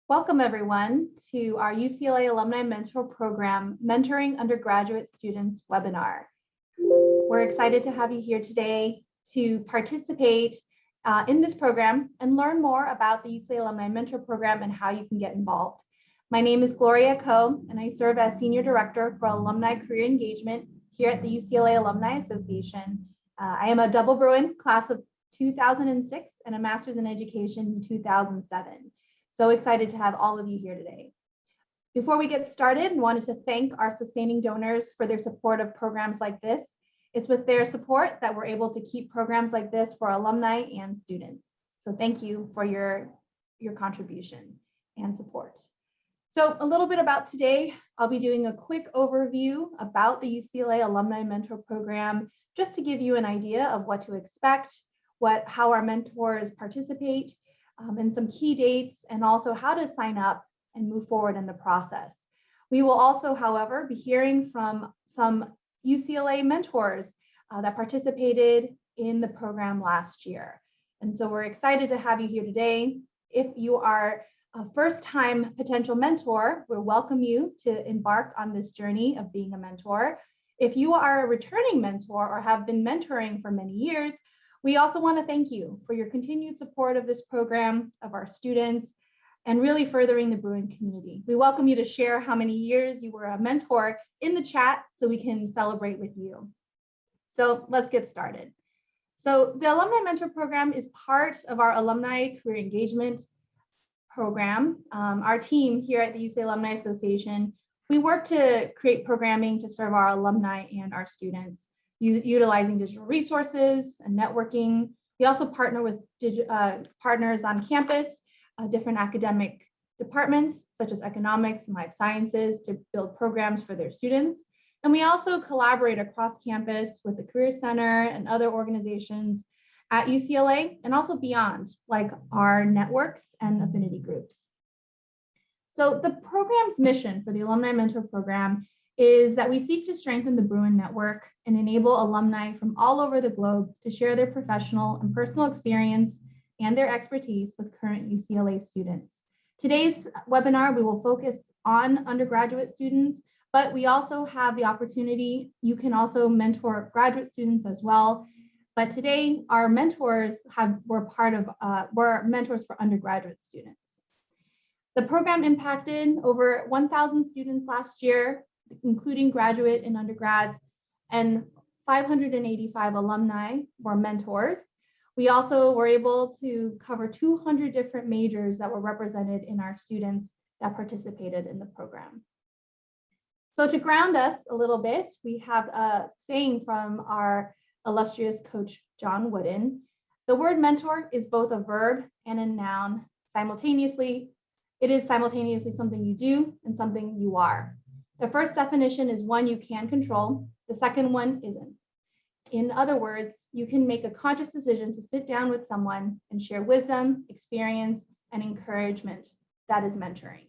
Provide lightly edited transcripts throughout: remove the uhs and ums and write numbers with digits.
Welcome everyone to our UCLA Alumni Mentor Program, Mentoring Undergraduate Students webinar. We're excited to have you here today to participate in this program and learn more about the UCLA Alumni Mentor Program and how you can get involved. My name is Gloria Coe, and I serve as Senior Director for Alumni Career Engagement here at the UCLA Alumni Association. I am a double Bruin, class of 2006, and a Master's in Education in 2007. So excited to have all of you here today. Before we get started, I wanted to thank our sustaining donors for their support of programs like this. It's with their support that we're able to keep programs like this for alumni and students. So thank you for your contribution and support. So a little bit about today, I'll be doing a quick overview about the UCLA Alumni Mentor Program, just to give you an idea of what to expect, how our mentors participate, and some key dates, and also how to sign up and move forward in the process. We will also, however, be hearing from some UCLA mentors that participated in the program last year. And so we're excited to have you here today. If you are a first-time potential mentor, we welcome you to embark on this journey of being a mentor. If you are a returning mentor or have been mentoring for many years, we also want to thank you for your continued support of this program, of our students, and really furthering the Bruin community. We welcome you to share how many years you were a mentor in the chat so we can celebrate with you. So let's get started. So the Alumni Mentor Program is part of our Alumni Career Engagement Program. Our team here at the UCLA Alumni Association, we work to create programming to serve our alumni and our students, utilizing digital resources and networking. We also partner with partners on campus, different academic departments such as economics and life sciences to build programs for their students. And we also collaborate across campus with the Career Center and other organizations at UCLA and also beyond, like our networks and affinity groups. So the program's mission for the Alumni Mentor Program is that we seek to strengthen the Bruin network and enable alumni from all over the globe to share their professional and personal experience and their expertise with current UCLA students. Today's webinar, we will focus on undergraduate students, but we also have the opportunity, you can also mentor graduate students as well. But today, our mentors were mentors for undergraduate students. The program impacted over 1,000 students last year, including graduate and undergrads, and 585 alumni were mentors. We also were able to cover 200 different majors that were represented in our students that participated in the program. So to ground us a little bit, we have a saying from our illustrious coach, John Wooden. The word mentor is both a verb and a noun simultaneously. It is simultaneously something you do and something you are. The first definition is one you can control. The second one isn't. In other words, you can make a conscious decision to sit down with someone and share wisdom, experience, and encouragement. That is mentoring.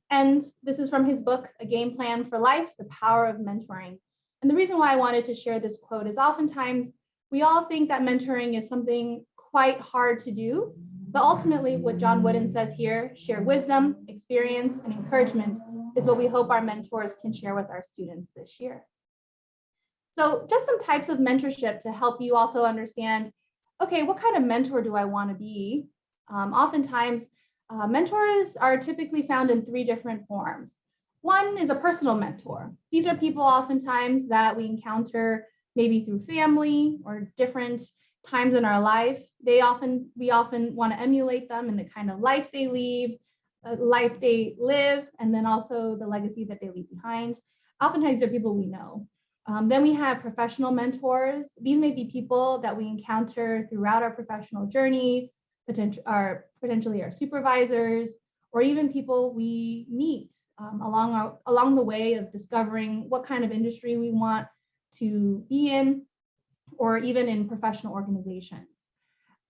And this is from his book, A Game Plan for Life, The Power of Mentoring. And the reason why I wanted to share this quote is oftentimes we all think that mentoring is something quite hard to do, but ultimately what John Wooden says here, share wisdom, experience, and encouragement is what we hope our mentors can share with our students this year. So just some types of mentorship to help you also understand, okay, what kind of mentor do I want to be? Oftentimes, mentors are typically found in three different forms. One is a personal mentor. These are people oftentimes that we encounter maybe through family or different times in our life. We often want to emulate them in the kind of life they live, and then also the legacy that they leave behind. Oftentimes they're people we know. Then we have professional mentors. These may be people that we encounter throughout our professional journey, potentially our supervisors, or even people we meet along the way of discovering what kind of industry we want to be in, or even in professional organizations.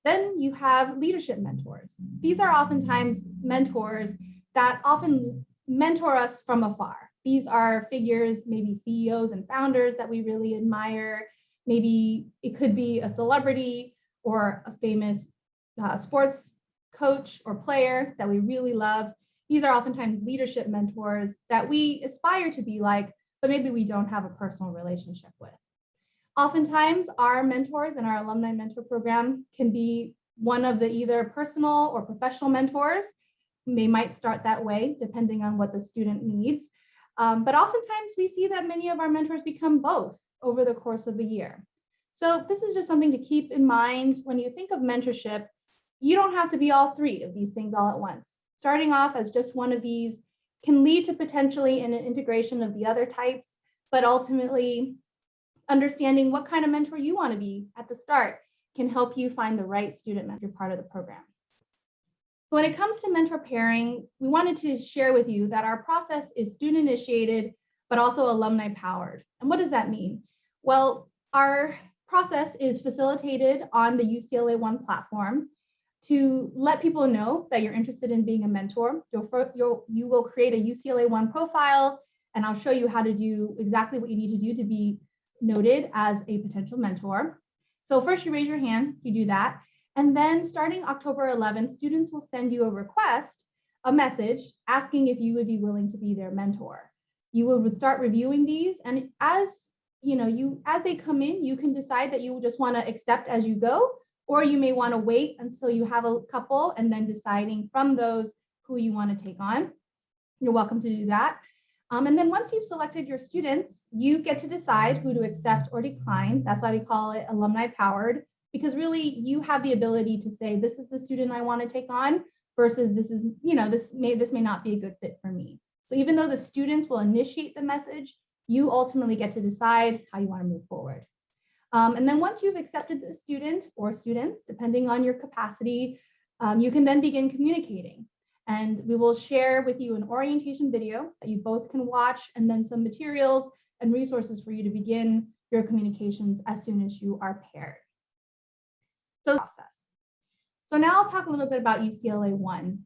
Then you have leadership mentors. These are oftentimes mentors that often mentor us from afar. These are figures, maybe CEOs and founders that we really admire. Maybe it could be a celebrity or a famous sports coach, or player that we really love. These are oftentimes leadership mentors that we aspire to be like, but maybe we don't have a personal relationship with. Oftentimes, our mentors in our alumni mentor program can be one of the either personal or professional mentors. They might start that way, depending on what the student needs. But oftentimes, we see that many of our mentors become both over the course of a year. So this is just something to keep in mind when you think of mentorship. You don't have to be all three of these things all at once. Starting off as just one of these can lead to potentially an integration of the other types, but ultimately understanding what kind of mentor you want to be at the start can help you find the right student mentor part of the program. So when it comes to mentor pairing, we wanted to share with you that our process is student initiated, but also alumni powered. And what does that mean? Well, our process is facilitated on the UCLA One platform to let people know that you're interested in being a mentor. You will create a UCLA One profile, and I'll show you how to do exactly what you need to do to be noted as a potential mentor. So first you raise your hand, you do that. And then starting October 11th, students will send you a request, a message asking if you would be willing to be their mentor. You will start reviewing these, and as they come in, you can decide that you just want to accept as you go, or you may want to wait until you have a couple and then deciding from those who you want to take on. You're welcome to do that. And then once you've selected your students, you get to decide who to accept or decline. That's why we call it alumni powered, because really you have the ability to say, this is the student I want to take on versus this is, this may not be a good fit for me. So even though the students will initiate the message, you ultimately get to decide how you want to move forward. And then once you've accepted the student or students, depending on your capacity, you can then begin communicating. And we will share with you an orientation video that you both can watch, and then some materials and resources for you to begin your communications as soon as you are paired. So now I'll talk a little bit about UCLA One,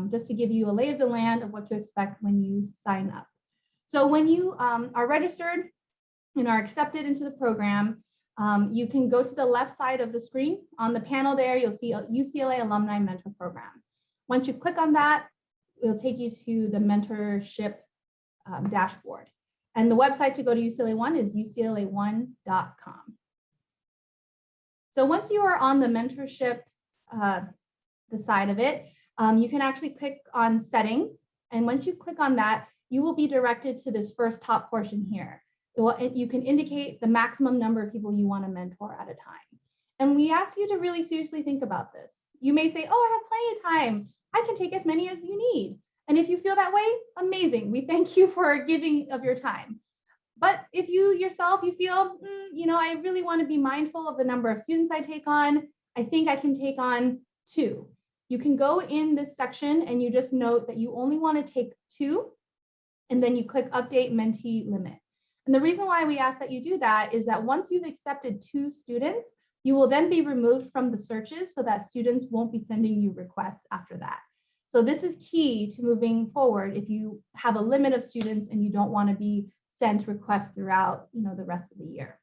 just to give you a lay of the land of what to expect when you sign up. So when you are registered and are accepted into the program, you can go to the left side of the screen. On the panel there, you'll see a UCLA Alumni Mentor Program. Once you click on that, it'll take you to the mentorship dashboard. And the website to go to UCLA One is ucla1.com. So once you are on the mentorship, the side of it, you can actually click on settings. And once you click on that, you will be directed to this first top portion here. You can indicate the maximum number of people you want to mentor at a time. And we ask you to really seriously think about this. You may say, oh, I have plenty of time. I can take as many as you need. And if you feel that way, amazing. We thank you for giving of your time. But if you yourself, you feel, I really want to be mindful of the number of students I take on, I think I can take on 2. You can go in this section and you just note that you only want to take 2, and then you click Update Mentee Limit. And the reason why we ask that you do that is that once you've accepted 2 students, you will then be removed from the searches so that students won't be sending you requests after that. So this is key to moving forward if you have a limit of students and you don't want to be sent requests throughout the rest of the year.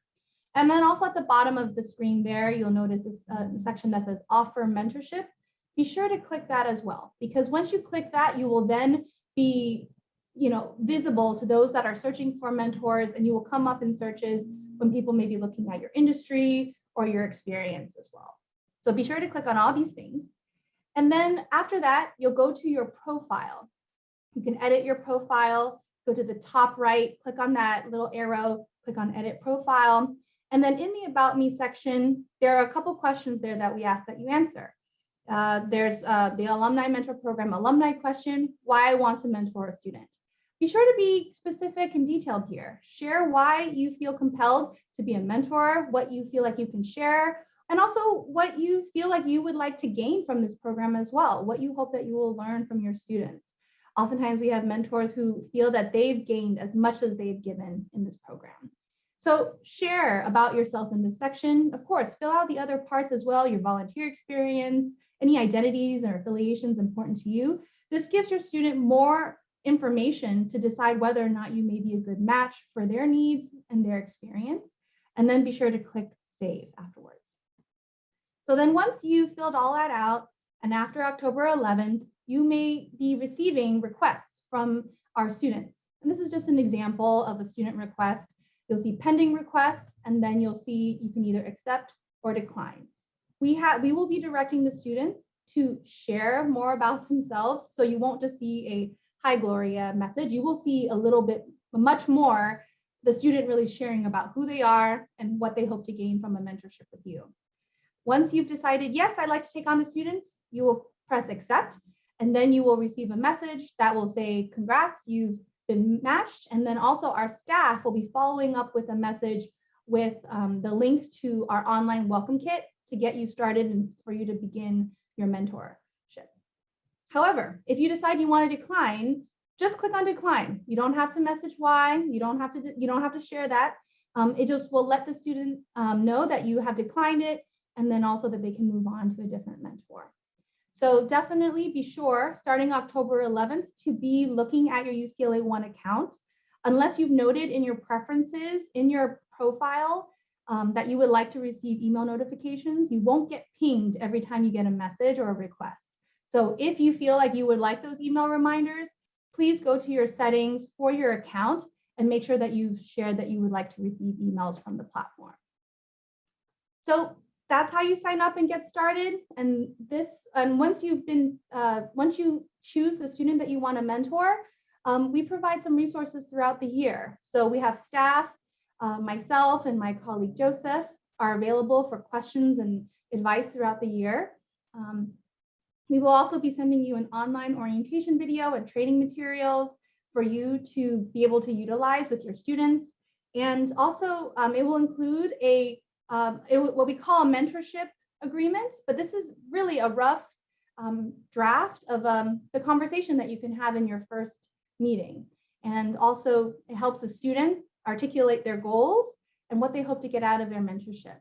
And then also at the bottom of the screen there, you'll notice this section that says Offer Mentorship. Be sure to click that as well, because once you click that, you will then be visible to those that are searching for mentors, and you will come up in searches when people may be looking at your industry or your experience as well. So be sure to click on all these things. And then after that, you'll go to your profile. You can edit your profile, go to the top right, click on that little arrow, click on Edit Profile. And then in the About Me section, there are a couple questions there that we ask that you answer. There's the Alumni Mentor Program alumni question, why I want to mentor a student. Be sure to be specific and detailed here. Share why you feel compelled to be a mentor, what you feel like you can share, and also what you feel like you would like to gain from this program as well, what you hope that you will learn from your students. Oftentimes we have mentors who feel that they've gained as much as they've given in this program. So share about yourself in this section. Of course, fill out the other parts as well, your volunteer experience, any identities or affiliations important to you. This gives your student more information to decide whether or not you may be a good match for their needs and their experience. And then be sure to click Save afterwards. So then once you've filled all that out And after October 11th, you may be receiving requests from our students. And this is just an example of a student request. You'll see pending requests, and then you'll see you can either accept or decline. We will be directing the students to share more about themselves. So you won't just see a hi Gloria message. You will see a little bit, much more, the student really sharing about who they are and what they hope to gain from a mentorship with you. Once you've decided, yes, I'd like to take on the students, you will press accept, and then you will receive a message that will say, congrats, you've been matched. And then also our staff will be following up with a message with the link to our online welcome kit to get you started and for you to begin your mentorship. However, if you decide you want to decline, just click on decline. You don't have to message why. You don't have to share that. It just will let the student know that you have declined it, and then also that they can move on to a different mentor. So definitely be sure, starting October 11th, to be looking at your UCLA One account. Unless you've noted in your preferences in your profile that you would like to receive email notifications, you won't get pinged every time you get a message or a request. So if you feel like you would like those email reminders, please go to your settings for your account and make sure that you've shared that you would like to receive emails from the platform. So that's how you sign up and get started. And once you choose the student that you want to mentor, we provide some resources throughout the year. So we have staff, myself and my colleague Joseph are available for questions and advice throughout the year. We will also be sending you an online orientation video and training materials for you to be able to utilize with your students. And also it will include what we call a mentorship agreement, but this is really a rough draft of the conversation that you can have in your first meeting. And also it helps the student articulate their goals and what they hope to get out of their mentorship.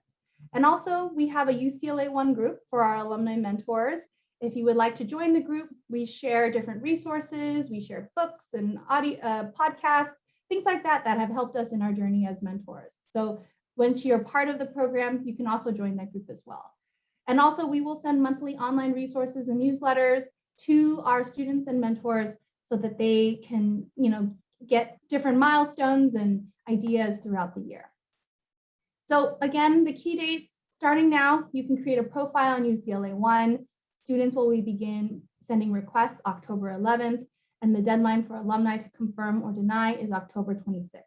And also we have a UCLA One group for our alumni mentors. If you would like to join the group, we share different resources, we share books and audio, podcasts, things like that that have helped us in our journey as mentors. So once you're part of the program, you can also join that group as well. And also we will send monthly online resources and newsletters to our students and mentors so that they can, get different milestones and ideas throughout the year. So again, the key dates, starting now, you can create a profile on UCLA One. Students will begin sending requests October 11th, and the deadline for alumni to confirm or deny is October 26th.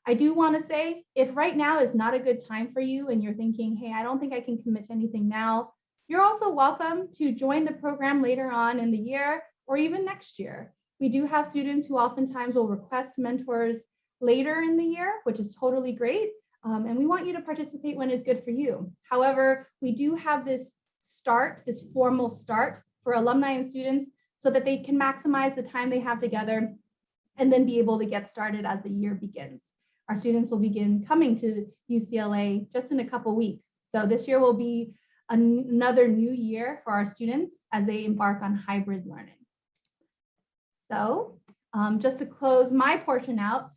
I do want to say, if right now is not a good time for you and you're thinking, hey, I don't think I can commit to anything now, you're also welcome to join the program later on in the year or even next year. We do have students who oftentimes will request mentors later in the year, which is totally great. And we want you to participate when it's good for you. However, we do have this formal start for alumni and students so that they can maximize the time they have together and then be able to get started as the year begins. Our students will begin coming to UCLA just in a couple weeks. So this year will be another new year for our students as they embark on hybrid learning. So just to close my portion out,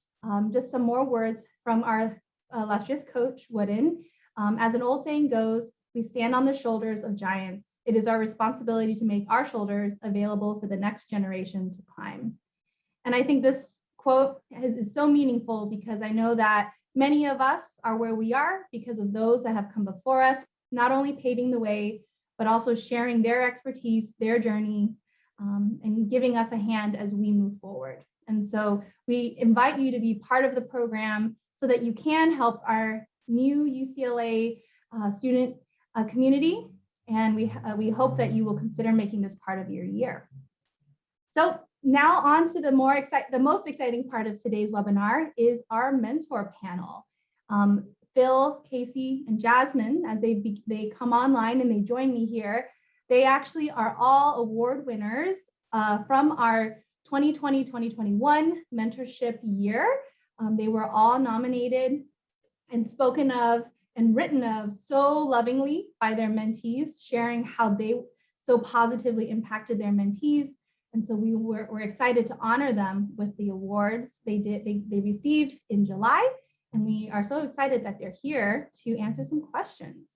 just some more words from our illustrious coach, Wooden. As an old saying goes, we stand on the shoulders of giants. It is our responsibility to make our shoulders available for the next generation to climb. And I think this quote is so meaningful because I know that many of us are where we are because of those that have come before us, not only paving the way, but also sharing their expertise, their journey, and giving us a hand as we move forward. And so we invite you to be part of the program so that you can help our new UCLA student community. And we hope that you will consider making this part of your year. So now on to the most exciting part of today's webinar is our mentor panel. Phil, Casey, and Jasmine, as they come online and they join me here, they actually are all award winners from our 2020-2021 mentorship year. They were all nominated and spoken of and written of so lovingly by their mentees, sharing how they so positively impacted their mentees. And so we're excited to honor them with the awards they received in July. And we are so excited that they're here to answer some questions.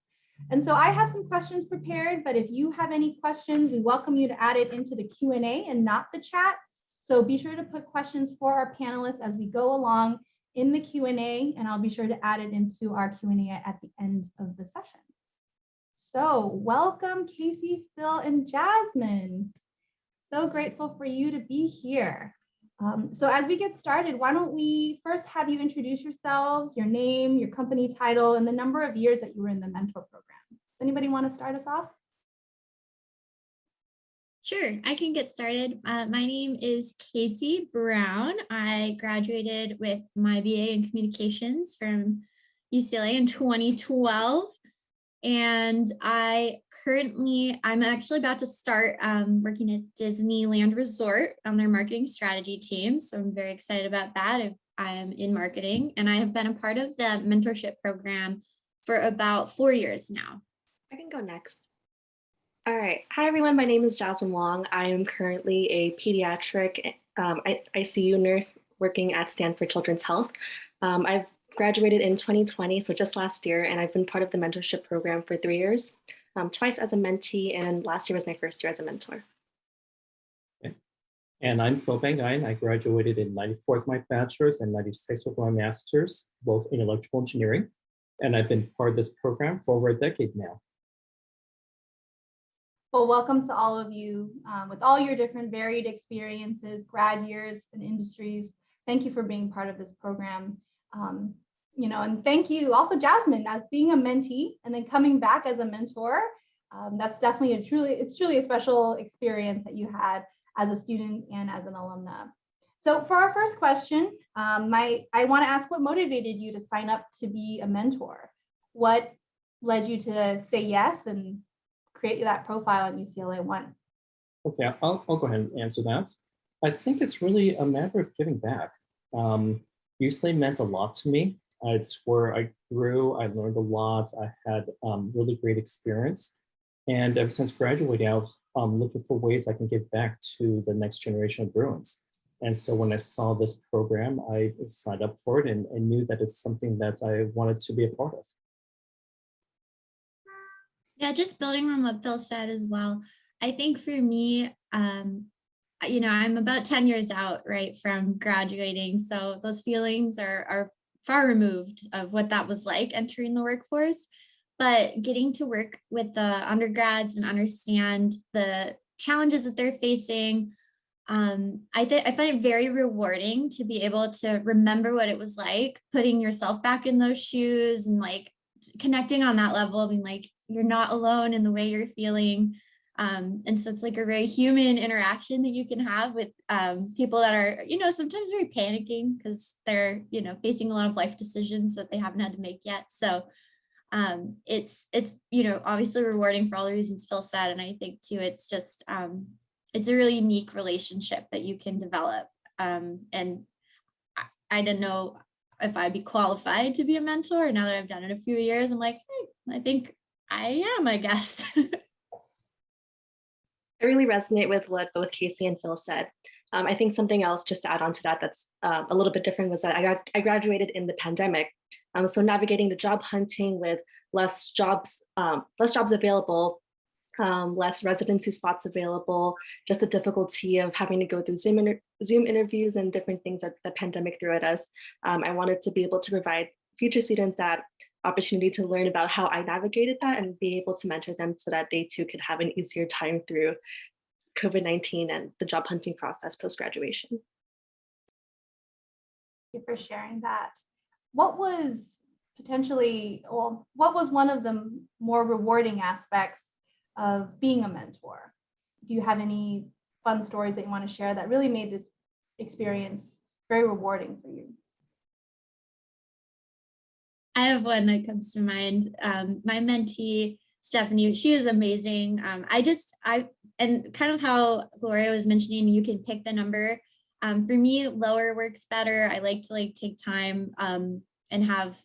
And so I have some questions prepared, but if you have any questions, we welcome you to add it into the Q&A and not the chat. So be sure to put questions for our panelists as we go along in the Q&A, and I'll be sure to add it into our Q&A at the end of the session. So welcome, Casey, Phil, and Jasmine. So grateful for you to be here. So as we get started, why don't we first have you introduce yourselves, your name, your company title, and the number of years that you were in the mentor program. Does anybody want to start us off? Sure, I can get started. My name is Casey Brown. I graduated with my BA in communications from UCLA in 2012. And I'm actually about to start working at Disneyland Resort on their marketing strategy team. So I'm very excited about that. I'm in marketing, and I have been a part of the mentorship program for about 4 years now. I can go next. All right. Hi, everyone. My name is Jasmine Wong. I am currently a pediatric ICU nurse working at Stanford Children's Health. I've graduated in 2020, so just last year, and I've been part of the mentorship program for 3 years, twice as a mentee, and last year was my first year as a mentor. Okay. And I'm Phil Bangayan. I graduated in 94 with my bachelor's and 96 with my master's, both in electrical engineering. And I've been part of this program for over a decade now. Well, welcome to all of you with all your different varied experiences, grad years, and industries. Thank you for being part of this program. And thank you also, Jasmine, as being a mentee and then coming back as a mentor. That's definitely it's truly a special experience that you had as a student and as an alumna. So for our first question, I want to ask what motivated you to sign up to be a mentor? What led you to say yes and create that profile at UCLA One? Okay, I'll go ahead and answer that. I think it's really a matter of giving back. UCLA meant a lot to me. It's where I grew, I learned a lot, I had really great experience. And ever since graduating, I was looking for ways I can give back to the next generation of Bruins. And so when I saw this program, I signed up for it and knew that it's something that I wanted to be a part of. Yeah, just building on what Phil said as well. I think for me, I'm about 10 years out, right, from graduating. So those feelings are far removed of what that was like entering the workforce. But getting to work with the undergrads and understand the challenges that they're facing, I find it very rewarding to be able to remember what it was like, putting yourself back in those shoes and like connecting on that level, being like, you're not alone in the way you're feeling. And so it's like a very human interaction that you can have with people that are, sometimes very panicking because they're, facing a lot of life decisions that they haven't had to make yet. So it's obviously rewarding for all the reasons Phil said. And I think too, it's just, it's a really unique relationship that you can develop. And I didn't know if I'd be qualified to be a mentor. Now that I've done it a few years, I'm like, hey, I think I am, I guess. I really resonate with what both Casey and Phil said. I think something else just to add on to that that's a little bit different was that I graduated in the pandemic. So navigating the job hunting with less jobs available, less residency spots available, just the difficulty of having to go through Zoom interviews and different things that the pandemic threw at us. I wanted to be able to provide future students that opportunity to learn about how I navigated that and be able to mentor them so that they too could have an easier time through COVID-19 and the job hunting process post-graduation. Thank you for sharing that. What was one of the more rewarding aspects of being a mentor? Do you have any fun stories that you want to share that really made this experience very rewarding for you? I have one that comes to mind. My mentee, Stephanie, she was amazing. And kind of how Gloria was mentioning, you can pick the number. For me, lower works better. I like to take time and have,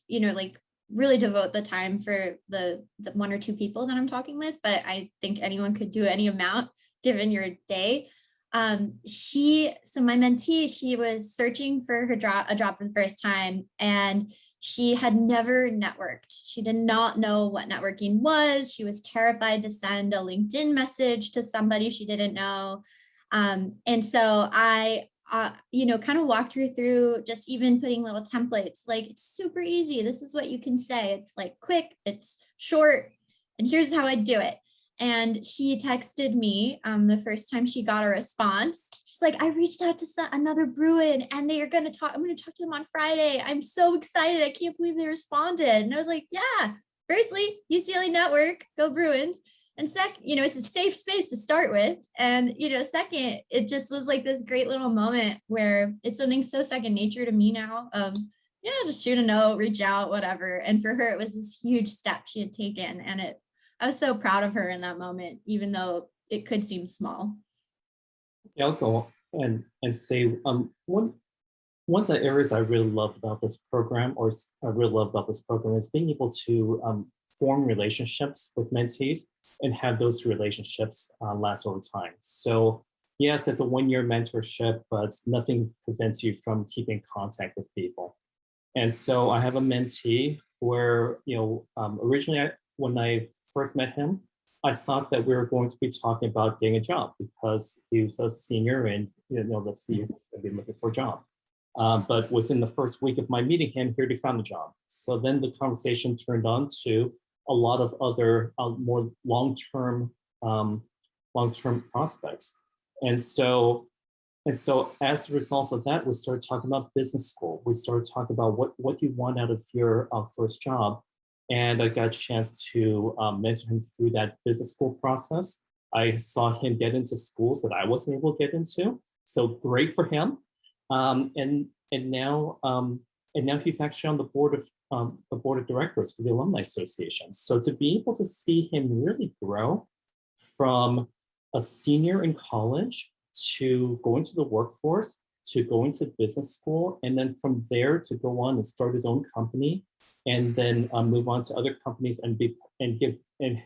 really devote the time for the 1 or 2 people that I'm talking with. But I think anyone could do any amount given your day. My mentee, she was searching for a job for the first time, and She had never networked. She did not know what networking was. She was terrified to send a LinkedIn message to somebody she didn't know. And so I, kind of walked her through just even putting little templates, like it's super easy. This is what you can say. It's like quick, it's short, and here's how I do it. And she texted me the first time she got a response. She's like, I reached out to another Bruin and they are going to talk. I'm going to talk to them on Friday. I'm so excited. I can't believe they responded. And I was like, yeah, firstly, UCLA Network, go Bruins. And it's a safe space to start with. And, second, it just was like this great little moment where it's something so second nature to me now of, just shoot a note, reach out, whatever. And for her, it was this huge step she had taken. And I was so proud of her in that moment, even though it could seem small. Yeah, I'll go and say one of the areas I really loved about this program, is being able to form relationships with mentees and have those relationships last over time. So yes, it's a one-year mentorship, but nothing prevents you from keeping contact with people. And so I have a mentee where, originally when I first met him, I thought that we were going to be talking about getting a job because he was a senior and, let's see, I've been looking for a job. But within the first week of my meeting him, he already found a job. So then the conversation turned on to a lot of other more long-term prospects. And so as a result of that, we started talking about business school. We started talking about what you want out of your first job. And I got a chance to mentor him through that business school process. I saw him get into schools that I wasn't able to get into. So great for him. And now he's actually on the board of directors for the Alumni Association. So to be able to see him really grow from a senior in college to go into the workforce, to go into business school, and then from there to go on and start his own company, and then move on to other companies and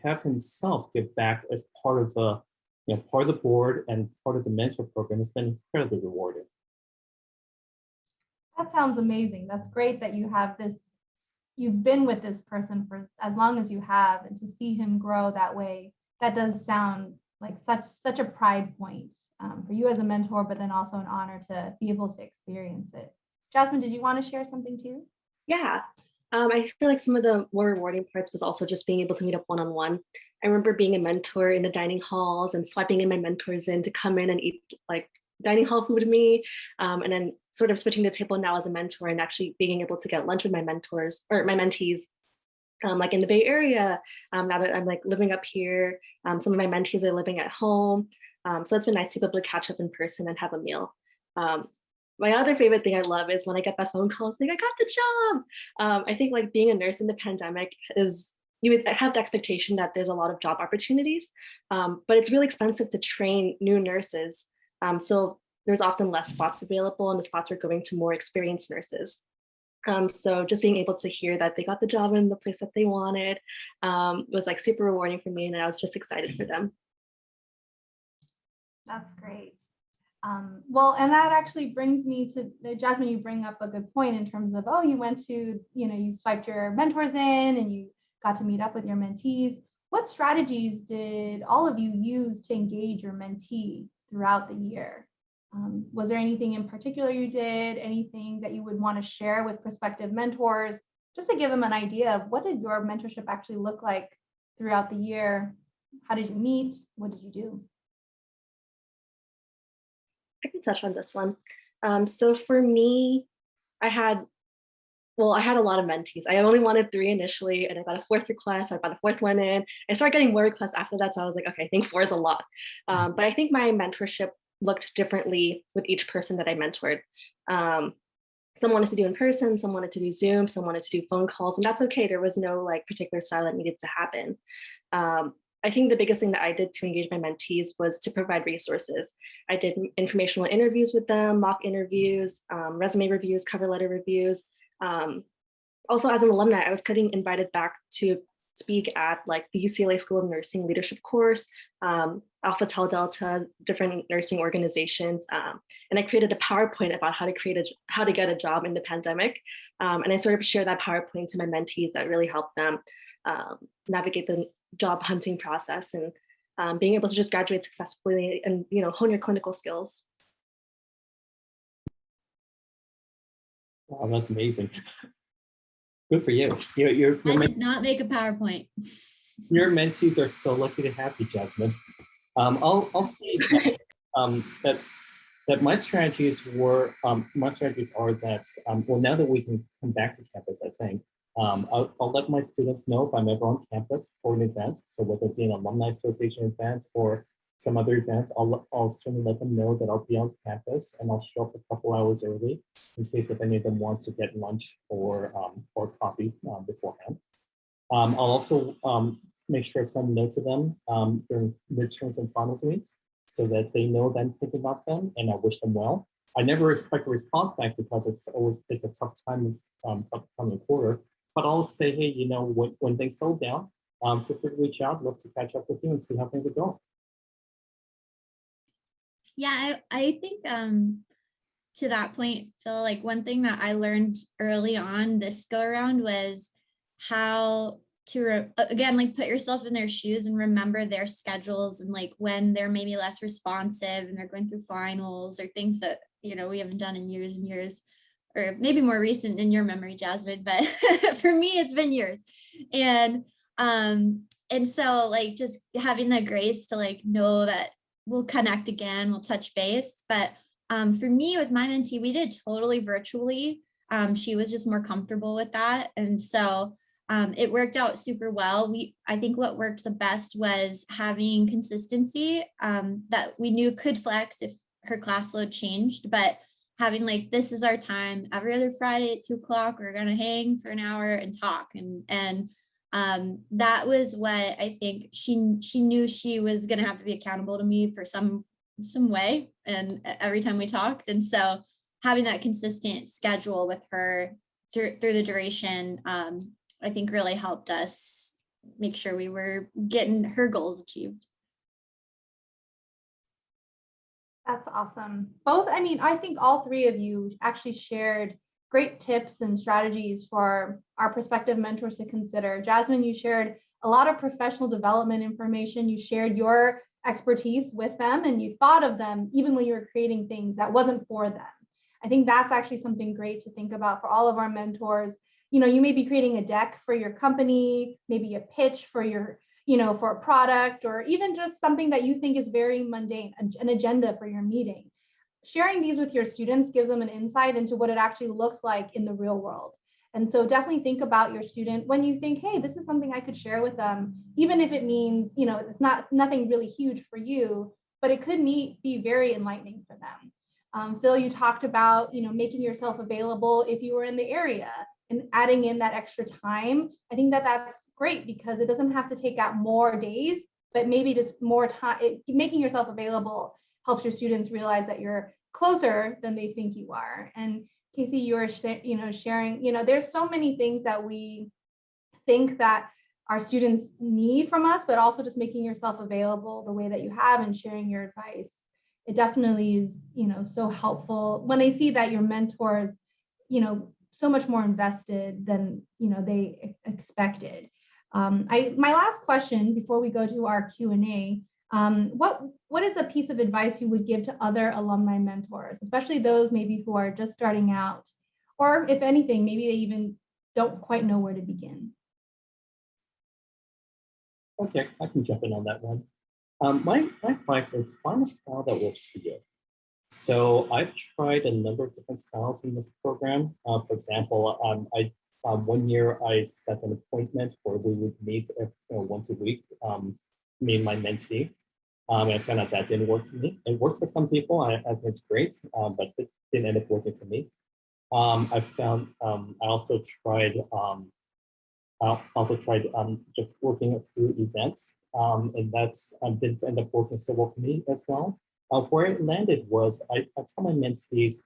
have himself give back as part of the board and part of the mentor program has been incredibly rewarding. That sounds amazing. That's great that you've been with this person for as long as you have, and to see him grow that way, that does sound like such a pride point for you as a mentor, but then also an honor to be able to experience it. Jasmine, did you want to share something too? Yeah. I feel like some of the more rewarding parts was also just being able to meet up one-on-one. I remember being a mentor in the dining halls and swiping in my mentors in to come in and eat like dining hall food with me. And then sort of switching the table now as a mentor and actually being able to get lunch with my mentors or my mentees. Like in the Bay Area, now that I'm like living up here, some of my mentees are living at home. So it's been nice to be able to catch up in person and have a meal. My other favorite thing I love is when I get that phone call saying, I got the job. I think like being a nurse in the pandemic is, you would have the expectation that there's a lot of job opportunities, but it's really expensive to train new nurses. So there's often less spots available and the spots are going to more experienced nurses. So just being able to hear that they got the job in the place that they wanted was like super rewarding for me, and I was just excited for them. That's great. Well, and that actually brings me to Jasmine, you bring up a good point in terms of, you went to, you swiped your mentors in and you got to meet up with your mentees. What strategies did all of you use to engage your mentee throughout the year? Was there anything in particular you did, anything that you would want to share with prospective mentors, just to give them an idea of what did your mentorship actually look like throughout the year? How did you meet? What did you do? I can touch on this one. So for me, I had a lot of mentees. I only wanted 3 initially, and I got a 4th request. I got a 4th one in. I started getting more requests after that. So I was like, okay, I think 4 is a lot. But I think my mentorship looked differently with each person that I mentored. Some wanted to do in person, some wanted to do Zoom, some wanted to do phone calls, and that's okay. There was no like particular style that needed to happen. I think the biggest thing that I did to engage my mentees was to provide resources. I did informational interviews with them, mock interviews, resume reviews, cover letter reviews. Also, as an alumni, I was getting invited back to speak at like the UCLA School of Nursing leadership course, Alpha Tau Delta, different nursing organizations. And I created a PowerPoint about how to get a job in the pandemic. And I sort of share that PowerPoint to my mentees that really helped them navigate the job hunting process and being able to just graduate successfully and hone your clinical skills. Wow, that's amazing. Good for you. I did not make a PowerPoint. Your mentees are so lucky to have you, Jasmine. I'll say that my strategies are that well, now that we can come back to campus, I think I'll let my students know if I'm ever on campus for an event. So whether it be an alumni association event or some other events, I'll certainly let them know that I'll be on campus, and I'll show up a couple hours early in case if any of them want to get lunch or coffee beforehand. I'll also make sure I send notes to them during midterms and finals weeks so that they know that I'm thinking about them and I wish them well. I never expect a response back because it's a tough time in the quarter. But I'll say, hey, when things slow down, feel free to reach out. Love to catch up with you and see how things are going. Yeah, I think to that point, Phil, like one thing that I learned early on this go around was how to, again, like put yourself in their shoes and remember their schedules and like when they're maybe less responsive and they're going through finals or things that, we haven't done in years and years, or maybe more recent in your memory, Jasmine, but for me, it's been years. And so like just having the grace to like know that we'll connect again, we'll touch base. But for me, with my mentee, we did totally virtually. She was just more comfortable with that. And so it worked out super well. I think what worked the best was having consistency that we knew could flex if her class load changed, but having like, this is our time every other Friday at 2:00, we're going to hang for an hour and talk. And that was what I think she knew she was going to have to be accountable to me for some way. And every time we talked. And so having that consistent schedule with her through the duration, I think really helped us make sure we were getting her goals achieved. That's awesome. I think all three of you actually shared great tips and strategies for our prospective mentors to consider. Jasmine, you shared a lot of professional development information. You shared your expertise with them and you thought of them even when you were creating things that wasn't for them. I think that's actually something great to think about for all of our mentors. You may be creating a deck for your company, maybe a pitch for your, for a product, or even just something that you think is very mundane, an agenda for your meeting. Sharing these with your students gives them an insight into what it actually looks like in the real world. And so definitely think about your student when you think, hey, this is something I could share with them, even if it means, it's nothing really huge for you, but it could be very enlightening for them. Phil, you talked about, making yourself available if you were in the area and adding in that extra time. I think that that's great because it doesn't have to take out more days, but maybe just more time. Making yourself available helps your students realize that you're closer than they think you are. And Casey, you were sharing, there's so many things that we think that our students need from us, but also just making yourself available the way that you have and sharing your advice. It definitely is, so helpful when they see that your mentors, so much more invested than, they expected. My last question before we go to our Q&A, what is a piece of advice you would give to other alumni mentors, especially those maybe who are just starting out, or if anything, maybe they even don't quite know where to begin? Okay, I can jump in on that one. My advice is find a style that works for you. So I've tried a number of different styles in this program. For example, one year I set an appointment where we would meet once a week, me and my mentee. And I found out that didn't work for me. It works for some people, I think it's great, but it didn't end up working for me. I found I also tried just working through events, and that's didn't end up working so well for me as well. Where it landed was I tell my mentees,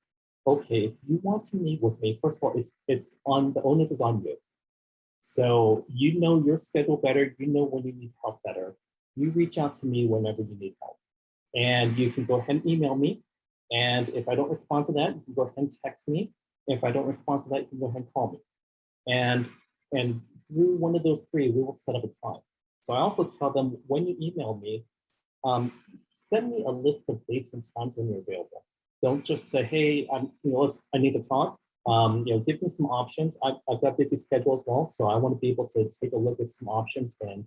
okay, if you want to meet with me, first of all, it's on the onus is on you. So you know your schedule better, you know when you need help better. You reach out to me whenever you need help. And you can go ahead and email me. And if I don't respond to that, you can go ahead and text me. If I don't respond to that, you can go ahead and call me. And through one of those three, we will set up a time. So I also tell them when you email me, send me a list of dates and times when you're available. Don't just say, hey, I need to talk. Give me some options. I've got a busy schedule as well, so I want to be able to take a look at some options and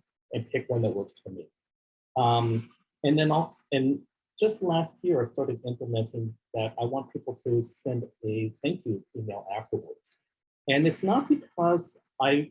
pick one that works for me. And then also, and just last year, I started implementing that I want people to send a thank you email afterwards. And it's not because I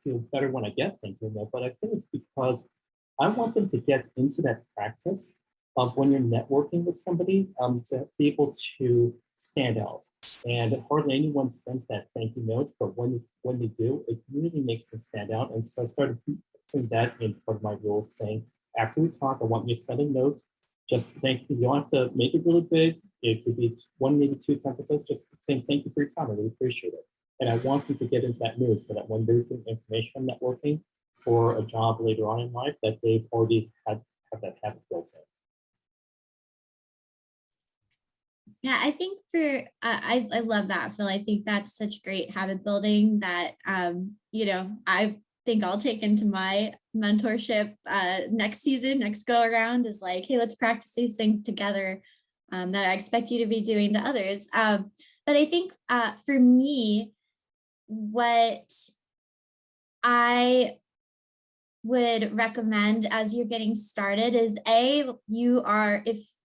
feel better when I get thank you email, but I think it's because I want them to get into that practice of when you're networking with somebody, to be able to stand out. And hardly anyone sends that thank you note, but when they do, it really makes them stand out. And so I started putting that in part of my rules, saying, after we talk, I want you to send a note. Just thank you. You don't have to make it really big. It could be one, maybe two sentences, just saying thank you for your time. I really appreciate it. And I want you to get into that mood so that when they're doing information networking for a job later on in life, that they've already have that habit built in. Yeah, I think I love that, Phil. I think that's such great habit building that, I think I'll take into my mentorship next season, next go around is like, hey, let's practice these things together that I expect you to be doing to others. But I think for me, what I would recommend as you're getting started is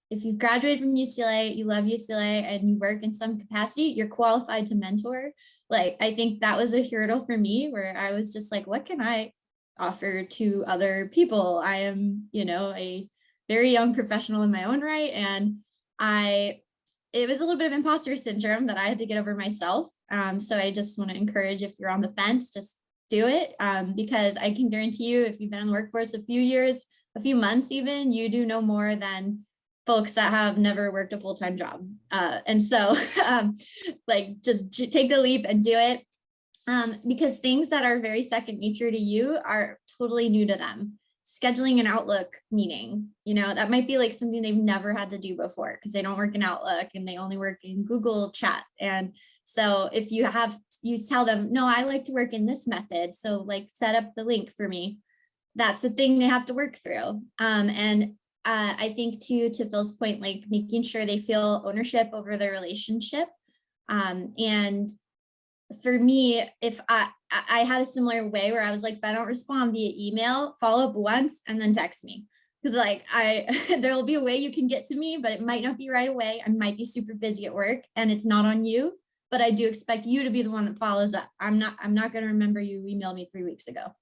if you've graduated from UCLA, you love UCLA and you work in some capacity, you're qualified to mentor. Like, I think that was a hurdle for me where I was just like, what can I offer to other people? I am, a very young professional in my own right. And it was a little bit of imposter syndrome that I had to get over myself. So I just want to encourage, if you're on the fence, just do it, because I can guarantee you, if you've been in the workforce a few years, a few months even, you do know more than folks that have never worked a full-time job. And so just take the leap and do it, because things that are very second nature to you are totally new to them. Scheduling an Outlook meeting, that might be like something they've never had to do before because they don't work in Outlook and they only work in Google Chat. And so if you tell them, no, I like to work in this method, so like set up the link for me. That's the thing they have to work through. I think too, to Phil's point, like making sure they feel ownership over their relationship. And for me, if I had a similar way where I was like, if I don't respond via email, follow up once and then text me. Because like there'll be a way you can get to me, but it might not be right away. I might be super busy at work and it's not on you, but I do expect you to be the one that follows up. I'm not going to remember you emailed me 3 weeks ago.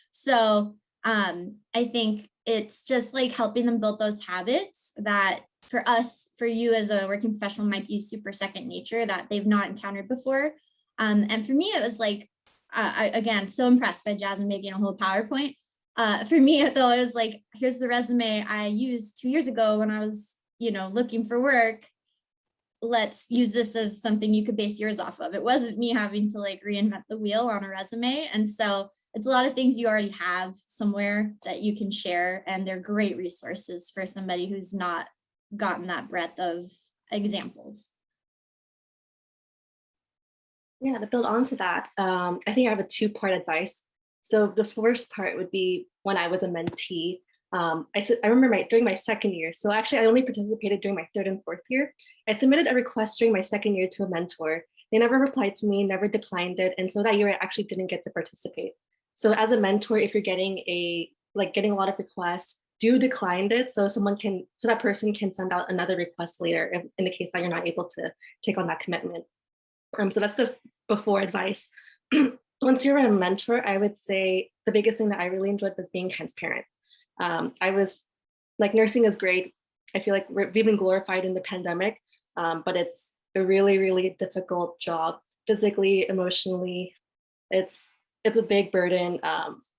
So I think it's just like helping them build those habits that for you as a working professional might be super second nature that they've not encountered before. And for me, it was like, again, so impressed by Jasmine making a whole PowerPoint. For me, though, it was like, here's the resume I used 2 years ago when I was, looking for work. Let's use this as something you could base yours off of. It wasn't me having to like reinvent the wheel on a resume. And so it's a lot of things you already have somewhere that you can share, and they're great resources for somebody who's not gotten that breadth of examples. Yeah, to build onto that, I think I have a two-part advice. So the first part would be when I was a mentee. I remember during my second year. So actually, I only participated during my third and fourth year. I submitted a request during my second year to a mentor. They never replied to me, never declined it, and so that year I actually didn't get to participate. So as a mentor, if you're getting a lot of requests, do decline it so that person can send out another request later in the case that you're not able to take on that commitment. So that's the before advice. Once you're a mentor, I would say the biggest thing that I really enjoyed was being transparent. I was like, nursing is great. I feel like we've been glorified in the pandemic, but it's a really, really difficult job, physically, emotionally. It's a big burden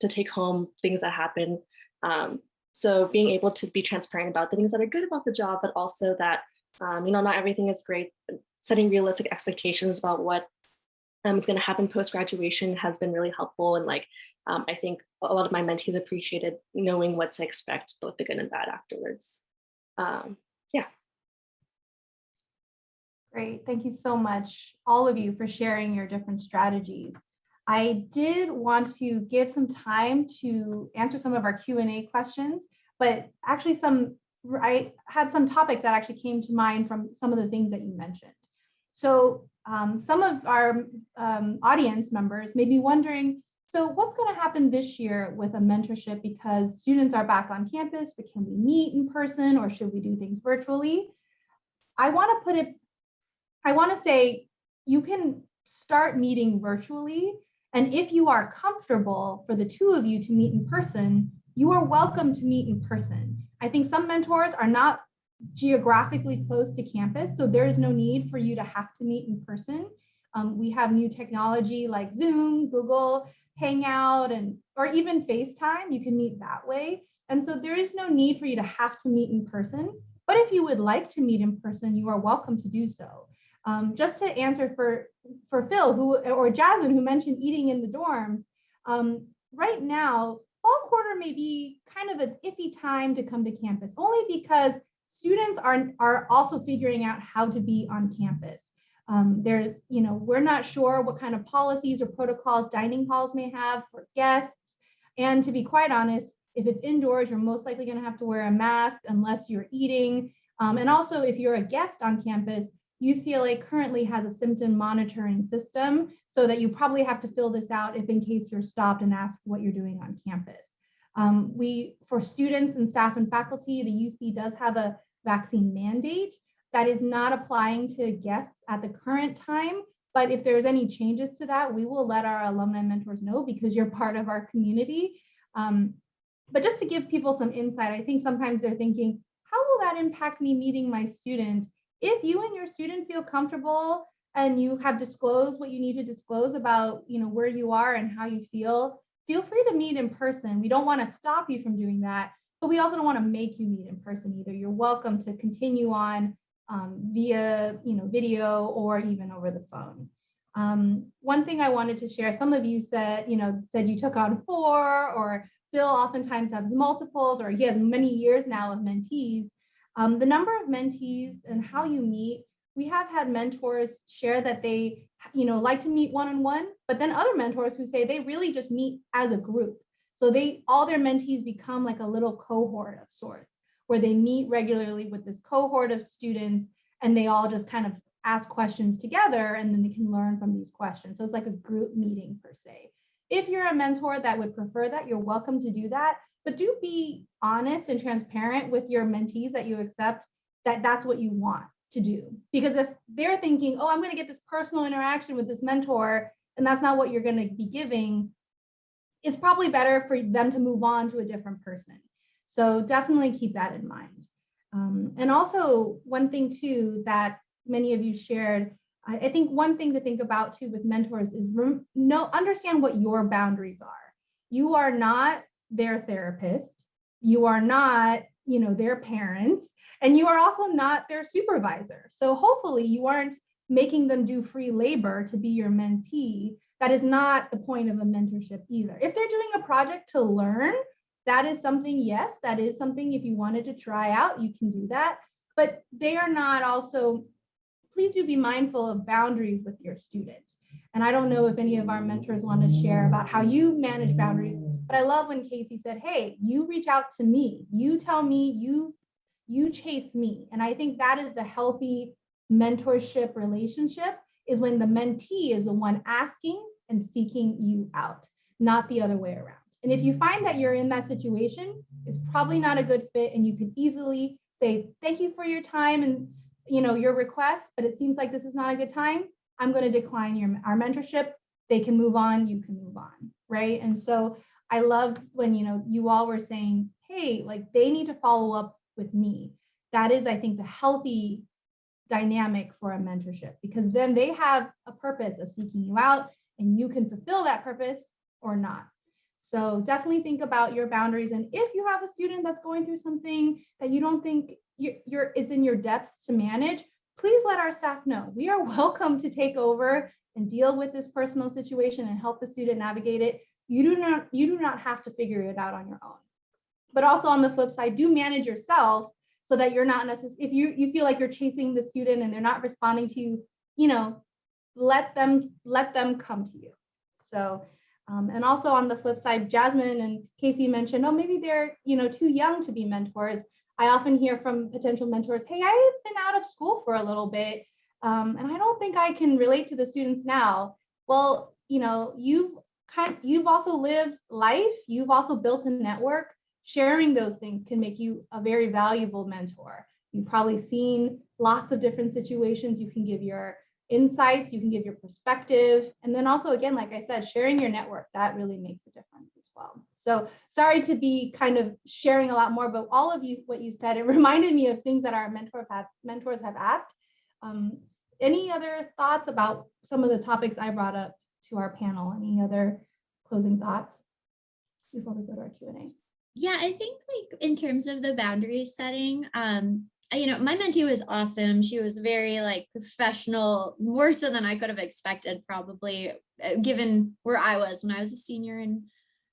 to take home things that happen. So being able to be transparent about the things that are good about the job, but also that, not everything is great. Setting realistic expectations about what It's going to happen post-graduation has been really helpful. And like, I think a lot of my mentees appreciated knowing what to expect, both the good and bad afterwards. Yeah. Great. Thank you so much, all of you, for sharing your different strategies. I did want to give some time to answer some of our Q&A questions, but actually I had some topics that actually came to mind from some of the things that you mentioned. So some of our audience members may be wondering, so what's going to happen this year with a mentorship, because students are back on campus, but can we meet in person or should we do things virtually? I want to say you can start meeting virtually. And if you are comfortable for the two of you to meet in person, you are welcome to meet in person. I think some mentors are not geographically close to campus, so there is no need for you to have to meet in person. We have new technology like Zoom, Google Hangout, or even FaceTime. You can meet that way. And so there is no need for you to have to meet in person. But if you would like to meet in person, you are welcome to do so. Just to answer for Phil or Jasmine, who mentioned eating in the dorms, right now, fall quarter may be kind of an iffy time to come to campus, only because students are also figuring out how to be on campus. We're not sure what kind of policies or protocols dining halls may have for guests. And to be quite honest, if it's indoors, you're most likely going to have to wear a mask unless you're eating. And also, if you're a guest on campus, UCLA currently has a symptom monitoring system, so that you probably have to fill this out if in case you're stopped and asked what you're doing on campus. For students and staff and faculty, the UC does have a vaccine mandate that is not applying to guests at the current time. But if there's any changes to that, we will let our alumni mentors know, because you're part of our community. But just to give people some insight, I think sometimes they're thinking, how will that impact me meeting my student? If you and your student feel comfortable and you have disclosed what you need to disclose about, where you are and how you feel free to meet in person. We don't want to stop you from doing that, but we also don't want to make you meet in person either. You're welcome to continue on via, video or even over the phone. One thing I wanted to share, some of you said you took on 4, or Phil oftentimes has multiples, or he has many years now of mentees. The number of mentees and how you meet, we have had mentors share that they, like to meet one-on-one, but then other mentors who say they really just meet as a group. So all their mentees become like a little cohort of sorts, where they meet regularly with this cohort of students, and they all just kind of ask questions together, and then they can learn from these questions. So it's like a group meeting per se. If you're a mentor that would prefer that, you're welcome to do that. But do be honest and transparent with your mentees that you accept that that's what you want to do. Because if they're thinking, oh, I'm going to get this personal interaction with this mentor, and that's not what you're going to be giving, it's probably better for them to move on to a different person. So definitely keep that in mind. And also one thing too that many of you shared, I think one thing to think about too with mentors is understand what your boundaries are. You are not their therapist. You are not, their parents, and you are also not their supervisor. So hopefully you aren't making them do free labor to be your mentee. That is not the point of a mentorship either. If they're doing a project to learn, that is something, yes, that is something if you wanted to try out, you can do that. But they are not also, please do be mindful of boundaries with your student. And I don't know if any of our mentors want to share about how you manage boundaries, but I love when Casey said, hey, you reach out to me, you tell me, you chase me. And I think that is the healthy mentorship relationship, is when the mentee is the one asking and seeking you out, not the other way around. And if you find that you're in that situation, it's probably not a good fit, and you could easily say, thank you for your time and your request, but it seems like this is not a good time. I'm going to decline our mentorship. They can move on, you can move on, right? And so I loved when you all were saying, hey, like they need to follow up with me. That is, I think, the healthy dynamic for a mentorship, because then they have a purpose of seeking you out, and you can fulfill that purpose or not. So definitely think about your boundaries. And if you have a student that's going through something that you don't think it's in your depth to manage, please let our staff know. We are welcome to take over and deal with this personal situation and help the student navigate it, you do not have to figure it out on your own. But also on the flip side, do manage yourself so that you're not necessarily, if you feel like you're chasing the student and they're not responding to you, let them come to you. So, and also on the flip side, Jasmine and Casey mentioned, oh, maybe they're, too young to be mentors. I often hear from potential mentors, hey, I've been out of school for a little bit, and I don't think I can relate to the students now. Well, you've also lived life, you've also built a network. Sharing those things can make you a very valuable mentor. You've probably seen lots of different situations. You can give your insights, you can give your perspective. And then also, again, like I said, sharing your network, that really makes a difference as well. So sorry to be kind of sharing a lot more, but all of you, what you said, it reminded me of things that our mentors have asked. Any other thoughts about some of the topics I brought up to our panel? Any other closing thoughts before we go to our Q&A? Yeah, I think like in terms of the boundary setting, my mentee was awesome. She was very like professional, more so than I could have expected, probably given where I was when I was a senior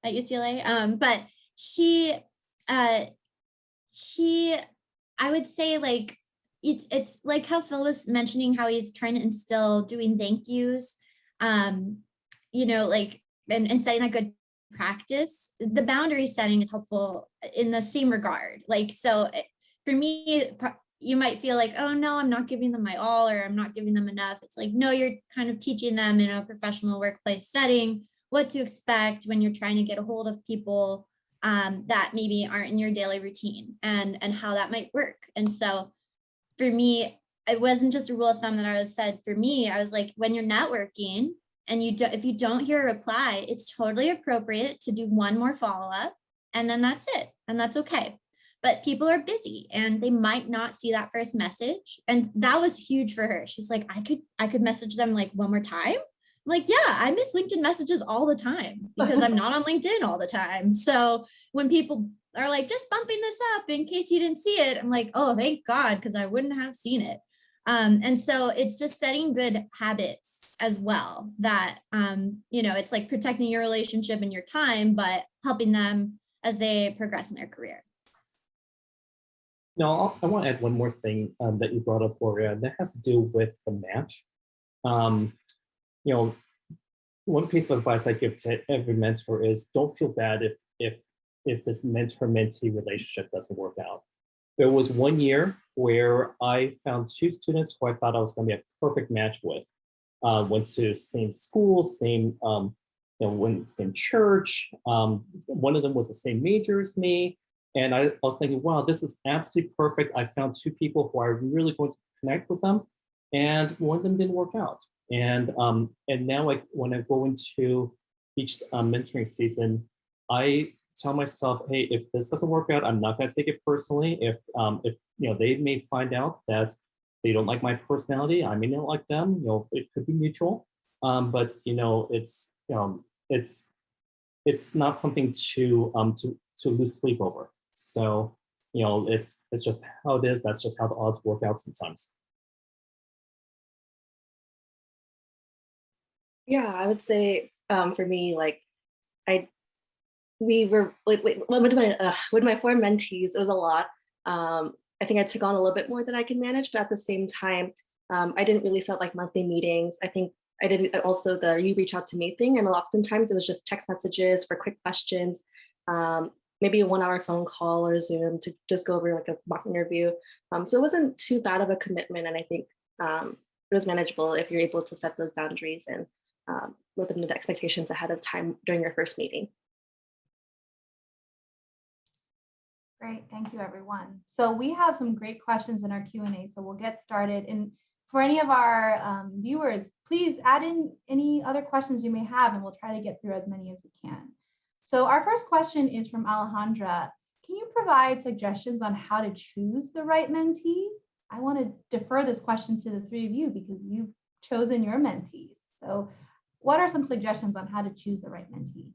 at UCLA. But she, I would say like, it's like how Phil was mentioning how he's trying to instill doing thank yous, like, and setting a good practice. The boundary setting is helpful in the same regard. Like, so for me, you might feel like, oh no, I'm not giving them my all, or I'm not giving them enough. It's like, no, you're kind of teaching them in a professional workplace setting what to expect when you're trying to get a hold of people that maybe aren't in your daily routine, and how that might work. And so for me, it wasn't just a rule of thumb that I was said. For me, I was like, when you're networking and if you don't hear a reply, it's totally appropriate to do one more follow-up, and then that's it, and that's okay. But people are busy and they might not see that first message. And that was huge for her. She's like, I could message them like one more time. I'm like, yeah, I miss LinkedIn messages all the time because I'm not on LinkedIn all the time. So when people are like, just bumping this up in case you didn't see it, I'm like, oh, thank God, because I wouldn't have seen it. And so it's just setting good habits as well that, it's like protecting your relationship and your time, but helping them as they progress in their career. No, I want to add one more thing that you brought up, Gloria, that has to do with the match. One piece of advice I give to every mentor is don't feel bad if this mentor-mentee relationship doesn't work out. There was one year where I found two students who I thought I was going to be a perfect match with. Went to same school, same same church. One of them was the same major as me. And I was thinking, wow, this is absolutely perfect. I found two people who are really going to connect with them, and one of them didn't work out. And now, like when I go into each mentoring season, I tell myself, hey, if this doesn't work out, I'm not going to take it personally. If they may find out that they don't like my personality, I may not like them. It could be mutual, but it's not something to lose sleep over. So, it's just how it is. That's just how the odds work out sometimes. Yeah, I would say for me, like we were like with my four mentees, it was a lot. I think I took on a little bit more than I can manage, but at the same time, I didn't really set like monthly meetings. I think I did also the you reach out to me thing, and oftentimes it was just text messages for quick questions. Maybe a 1 hour phone call or Zoom to just go over like a mock interview. So it wasn't too bad of a commitment. And I think it was manageable if you're able to set those boundaries and let them know the expectations ahead of time during your first meeting. Great, thank you everyone. So we have some great questions in our Q&A, so we'll get started. And for any of our viewers, please add in any other questions you may have, and we'll try to get through as many as we can. So our first question is from Alejandra. Can you provide suggestions on how to choose the right mentee? I want to defer this question to the three of you because you've chosen your mentees. So what are some suggestions on how to choose the right mentee?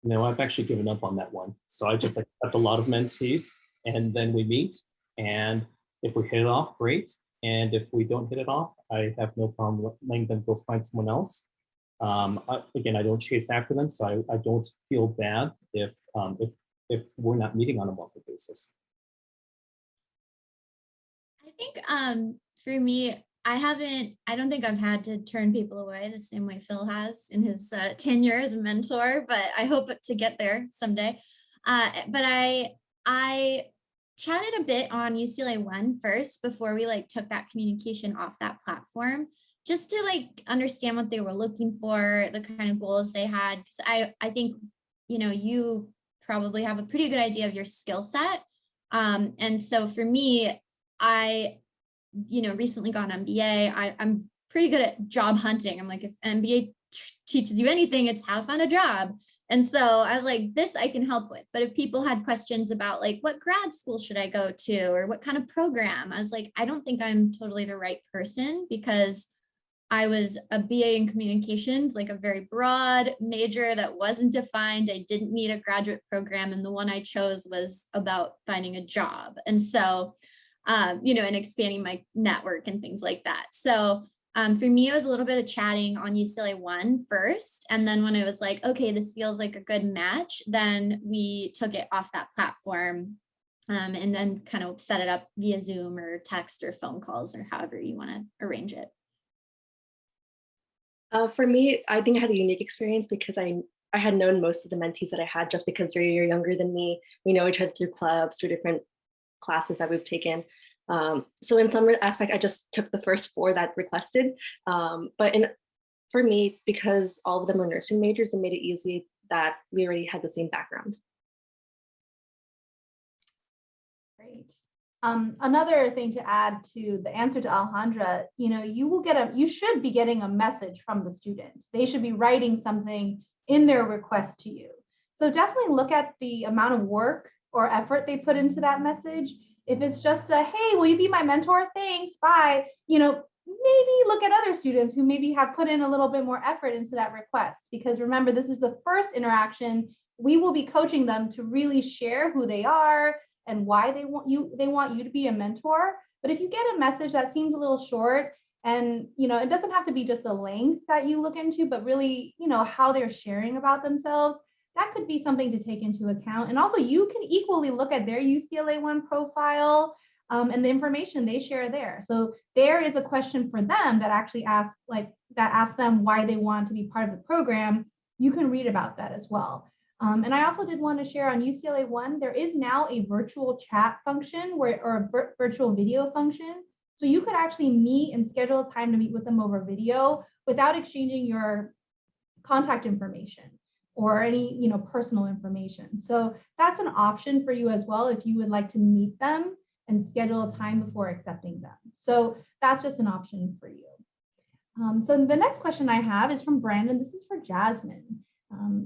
No, I've actually given up on that one. So I just accept a lot of mentees, and then we meet, and if we hit it off, great. And if we don't hit it off, I have no problem letting them go find someone else. Again, I don't chase after them, so I don't feel bad if we're not meeting on a monthly basis. I think for me, I don't think I've had to turn people away the same way Phil has in his tenure as a mentor, but I hope to get there someday. But I chatted a bit on UCLA One first before we like took that communication off that platform, just to like understand what they were looking for, the kind of goals they had. Because I think, you know, you probably have a pretty good idea of your skill set. And so for me, I, you know, recently got an MBA. I'm pretty good at job hunting. I'm like, if MBA teaches you anything, it's how to find a job. And so I was like, this I can help with. But if people had questions about like, what grad school should I go to or what kind of program, I was like, I don't think I'm totally the right person, because I was a BA in communications, like a very broad major that wasn't defined. I didn't need a graduate program. And the one I chose was about finding a job. And so, you know, and expanding my network and things like that. So for me, it was a little bit of chatting on UCLA One first. And then when it was like, okay, this feels like a good match, then we took it off that platform and then kind of set it up via Zoom or text or phone calls or however you want to arrange it. For me, I think I had a unique experience because I had known most of the mentees that I had just because they're a year younger than me. We know each other through clubs, through different classes that we've taken. So in some aspect, I just took the first 4 that requested. But for me, because all of them were nursing majors, it made it easy that we already had the same background. Great. Another thing to add to the answer to Alejandra, you know, you should be getting a message from the students. They should be writing something in their request to you. So definitely look at the amount of work or effort they put into that message. If it's just a, hey, will you be my mentor? Thanks, bye. You know, maybe look at other students who maybe have put in a little bit more effort into that request, because remember, this is the first interaction. We will be coaching them to really share who they are and why they want you to be a mentor. But if you get a message that seems a little short, and you know, it doesn't have to be just the length that you look into, but really, you know, how they're sharing about themselves, that could be something to take into account. And also you can equally look at their UCLA One profile and the information they share there. So there is a question for them that actually asks them why they want to be part of the program. You can read about that as well. And I also did want to share on UCLA One, there is now a virtual chat function or a virtual video function. So you could actually meet and schedule a time to meet with them over video without exchanging your contact information or any, you know, personal information. So that's an option for you as well if you would like to meet them and schedule a time before accepting them. So that's just an option for you. So the next question I have is from Brandon. This is for Jasmine.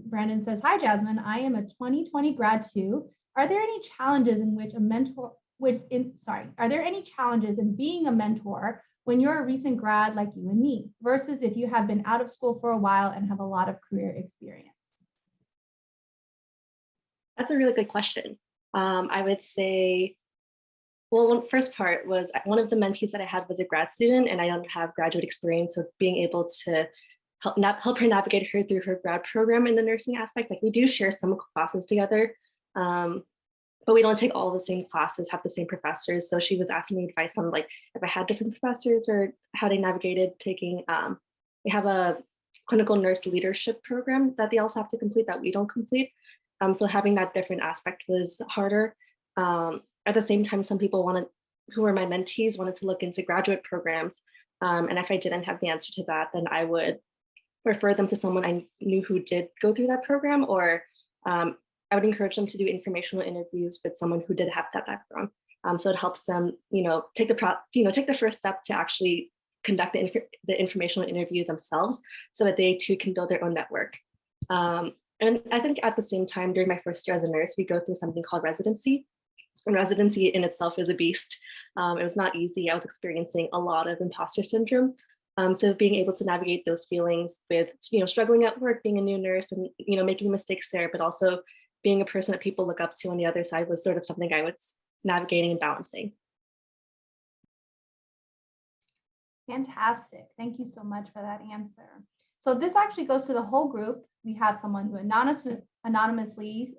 Brandon says, hi, Jasmine, I am a 2020 grad too. Are there any challenges in which a mentor, are there any challenges in being a mentor when you're a recent grad like you and me, versus if you have been out of school for a while and have a lot of career experience? That's a really good question. I would say, well, first part was one of the mentees that I had was a grad student and I don't have graduate experience. So being able to help her navigate her through her grad program in the nursing aspect, like we do share some classes together, but we don't take all the same classes, have the same professors. So she was asking me advice on like if I had different professors or how they navigated taking, they have a clinical nurse leadership program that they also have to complete that we don't complete. So having that different aspect was harder. At the same time, some people who were my mentees wanted to look into graduate programs. And if I didn't have the answer to that, then I would refer them to someone I knew who did go through that program, or I would encourage them to do informational interviews with someone who did have that background. So it helps them, you know, take the first step to actually conduct the informational interview themselves, so that they too can build their own network. And I think at the same time, during my first year as a nurse, we go through something called residency. And residency in itself is a beast. It was not easy. I was experiencing a lot of imposter syndrome. So being able to navigate those feelings with, you know, struggling at work, being a new nurse and, you know, making mistakes there, but also being a person that people look up to on the other side was sort of something I was navigating and balancing. Fantastic. Thank you so much for that answer. So this actually goes to the whole group. We have someone who anonymously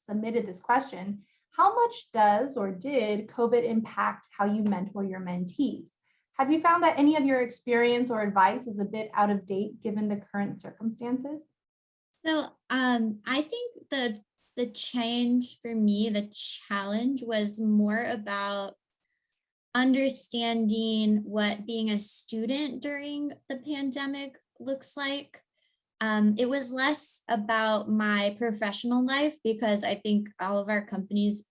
submitted this question. How much does or did COVID impact how you mentor your mentees? Have you found that any of your experience or advice is a bit out of date given the current circumstances? So I think the change for me, the challenge was more about understanding what being a student during the pandemic looks like. It was less about my professional life because I think all of our companies,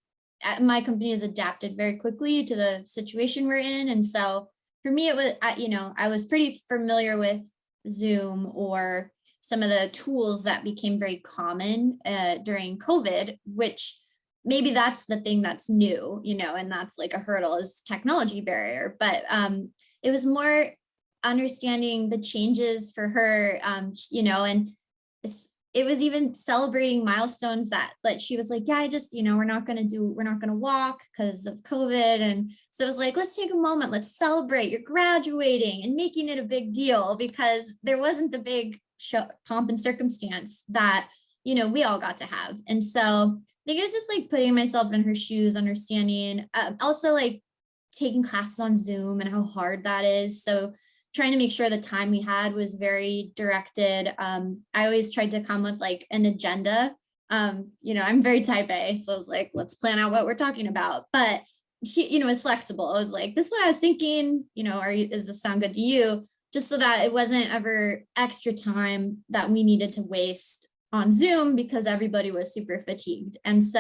my company has adapted very quickly to the situation we're in. And so for me, it was, I was pretty familiar with Zoom or some of the tools that became very common during COVID, which maybe that's the thing that's new, and that's like a hurdle is technology barrier. But it was more understanding the changes for her, and it was even celebrating milestones that she was like, yeah, I just, we're not going to walk because of COVID. And so it was like, let's take a moment, let's celebrate you're graduating and making it a big deal because there wasn't the big pomp and circumstance that, we all got to have. And so I think it was just like putting myself in her shoes, understanding, also like taking classes on Zoom and how hard that is. So trying to make sure the time we had was very directed. I always tried to come with like an agenda. I'm very type A, so I was like, let's plan out what we're talking about. But she, was flexible. I was like, this is what I was thinking, does this sound good to you? Just so that it wasn't ever extra time that we needed to waste on Zoom because everybody was super fatigued. And it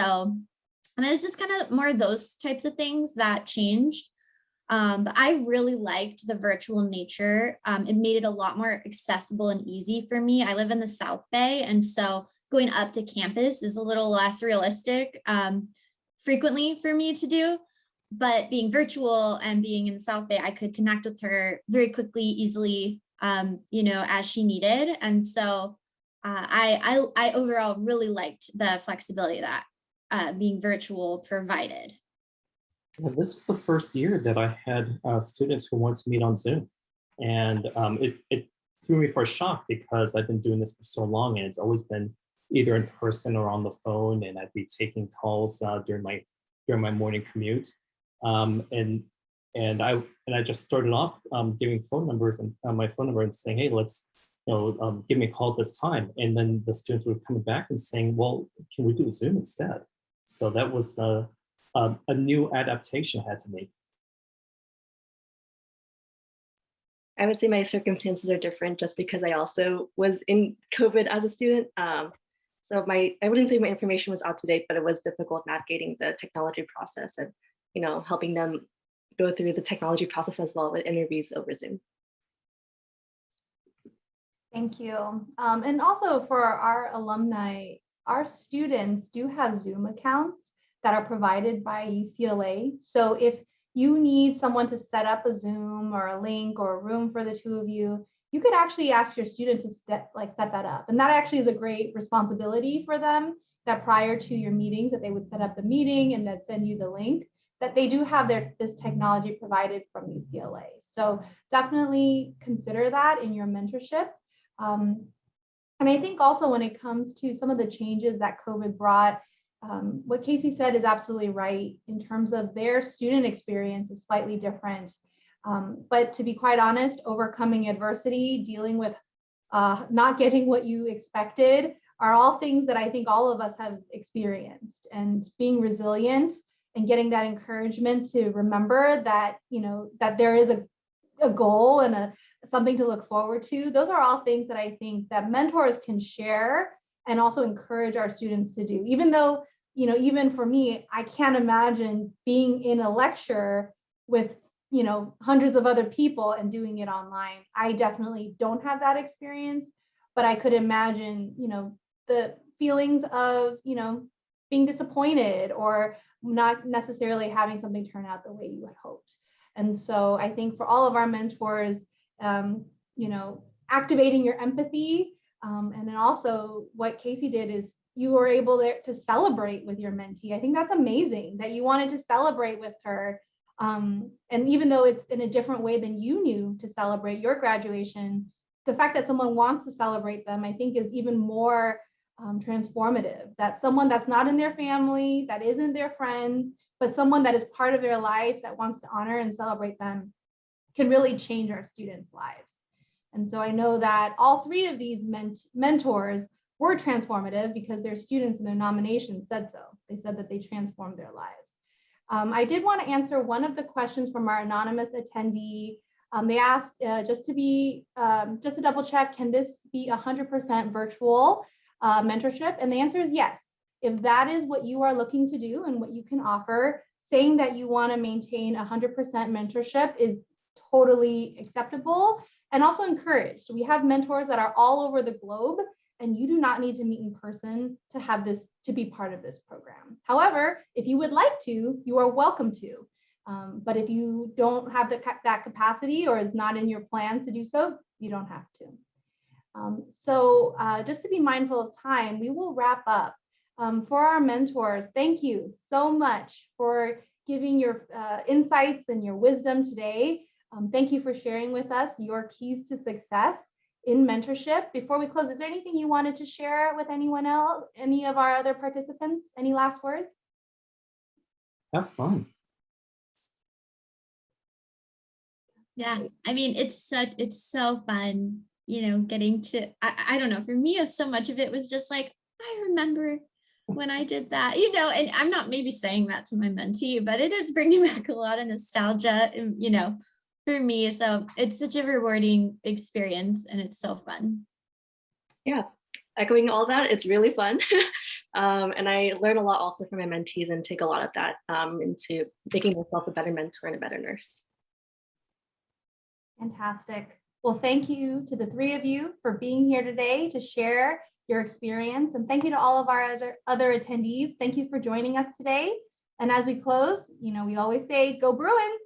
was just kind of more of those types of things that changed. But I really liked the virtual nature. It made it a lot more accessible and easy for me. I live in the South Bay, and so going up to campus is a little less realistic frequently for me to do. But being virtual and being in the South Bay, I could connect with her very quickly, easily, as she needed. And so I overall really liked the flexibility that being virtual provided. Yeah, this was the first year that I had students who wanted to meet on Zoom. And it threw me for a shock because I've been doing this for so long and it's always been either in person or on the phone, and I'd be taking calls during my morning commute. And I just started off giving phone numbers and my phone number and saying, hey, let's give me a call at this time. And then the students were coming back and saying, well, can we do Zoom instead? So that was a new adaptation I had to make. I would say my circumstances are different just because I also was in COVID as a student. So I wouldn't say my information was out to date, but it was difficult navigating the technology process and, helping them go through the technology process as well with interviews over Zoom. Thank you. And also for our alumni, our students do have Zoom accounts that are provided by UCLA. So if you need someone to set up a Zoom or a link or a room for the two of you, you could actually ask your student to set that up. And that actually is a great responsibility for them, that prior to your meetings that they would set up the meeting and that send you the link, that they do have this technology provided from UCLA. So definitely consider that in your mentorship. And I think also when it comes to some of the changes that COVID brought, what Casey said is absolutely right in terms of their student experience is slightly different. But to be quite honest, overcoming adversity, dealing with not getting what you expected are all things that I think all of us have experienced, and being resilient and getting that encouragement to remember that, that there is a goal and something to look forward to. Those are all things that I think that mentors can share and also encourage our students to do. Even though, even for me, I can't imagine being in a lecture with, hundreds of other people and doing it online. I definitely don't have that experience, but I could imagine, the feelings of, being disappointed or not necessarily having something turn out the way you had hoped. And so I think for all of our mentors, activating your empathy, and then also what Casey did is you were able to celebrate with your mentee. I think that's amazing that you wanted to celebrate with her And even though it's in a different way than you knew to celebrate your graduation, the fact that someone wants to celebrate them, I think, is even more transformative. That someone that's not in their family, that isn't their friend, but someone that is part of their life that wants to honor and celebrate them can really change our students' lives. And so I know that all three of these mentors were transformative because their students in their nomination said so. They said that they transformed their lives. I did want to answer one of the questions from our anonymous attendee. They asked just to double check, can this be 100% virtual mentorship? And the answer is yes. If that is what you are looking to do and what you can offer, saying that you want to maintain 100% mentorship is totally acceptable and also encouraged. So we have mentors that are all over the globe, and you do not need to meet in person to have this, to be part of this program. However, if you would like to, you are welcome to. But if you don't have that capacity or is not in your plans to do so, you don't have to. So just to be mindful of time, we will wrap up. For our mentors, thank you so much for giving your insights and your wisdom today. Thank you for sharing with us your keys to success in mentorship. Before we close, is there anything you wanted to share with anyone else, any of our other participants? Any last words? Have fun. Yeah, I mean, it's so fun, getting to, I don't know, for me, so much of it was just like, I remember when I did that, and I'm not maybe saying that to my mentee, but it is bringing back a lot of nostalgia, for me. So it's such a rewarding experience and it's so fun. Yeah, echoing all that, it's really fun. And I learn a lot also from my mentees and take a lot of that into making myself a better mentor and a better nurse. Fantastic. Well, thank you to the three of you for being here today to share your experience. And thank you to all of our other attendees. Thank you for joining us today. And as we close, we always say, go Bruins.